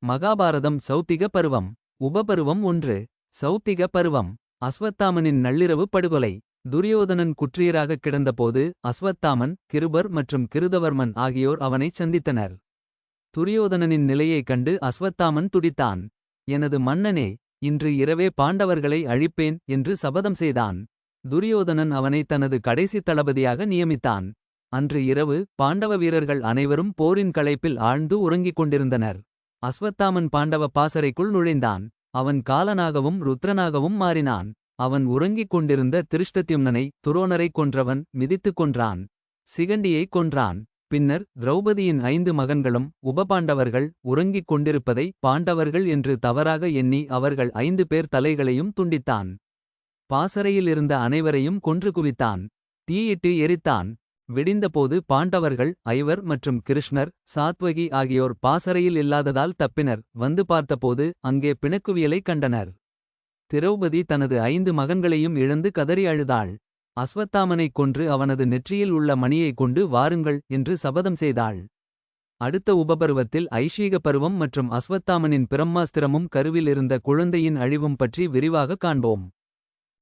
மகாபாரதம் சௌத்திக பருவம். உபபருவம் 1. சௌத்திக பருவம். அஸ்வத்தாமனின் நள்ளிரவு படுகொலை. துரியோதனன் குற்றியராகக் கிடந்தபோது அஸ்வத்தாமன், கிருபர் மற்றும் கிருதவர்மன் ஆகியோர் அவனைச் சந்தித்தனர். துரியோதனனின் நிலையைக் கண்டு அஸ்வத்தாமன் துடித்தான். எனது மன்னனே, இன்று இரவே பாண்டவர்களை அழிப்பேன் என்று சபதம் செய்தான். துரியோதனன் அவனை தனது கடைசி தளபதியாக நியமித்தான். அன்று இரவு பாண்டவ வீரர்கள் அனைவரும் போரின் களைப்பில் ஆழ்ந்து உறங்கிக் கொண்டிருந்தனர். அஸ்வத்தாமன் பாண்டவ பாசறைக்குள் நுழைந்தான். அவன் காலனாகவும் ருத்ரனாகவும் மாறினான். அவன் உறங்கிக் கொண்டிருந்த திருஷ்டத்யும்னனை, துரோணரைக் கொன்றவன், மிதித்துக் கொன்றான். சிகண்டியைக் கொன்றான். பின்னர் திரௌபதியின் 5 மகன்களும் உபபாண்டவர்கள் உறங்கிக் கொண்டிருப்பதை பாண்டவர்கள் என்று தவறாக எண்ணி அவர்கள் 5 பேர் தலைகளையும் துண்டித்தான். பாசறையில் இருந்த அனைவரையும் கொன்று குவித்தான். தீயிட்டு எரித்தான். விடிந்தபோது பாண்டவர்கள் ஐவர் மற்றும் கிருஷ்ணர், சாத்வகி ஆகியோர் பாசறையில் இல்லாததால் தப்பினர். வந்து பார்த்தபோது அங்கே பிணக்குவியலைக் கண்டனர். திரௌபதி தனது 5 மகன்களையும் இழந்து கதறி அழுதாள். அஸ்வத்தாமனைக் கொன்று அவனது நெற்றியில் உள்ள மணியைக் கொண்டு வாருங்கள் என்று சபதம் செய்தாள். அடுத்த உபபருவத்தில் ஐஷீக பருவம் மற்றும் அஸ்வத்தாமனின் பிரம்மாஸ்திரமும் கருவில் இருந்த குழந்தையின் அழிவும் பற்றி விரிவாகக் காண்போம்.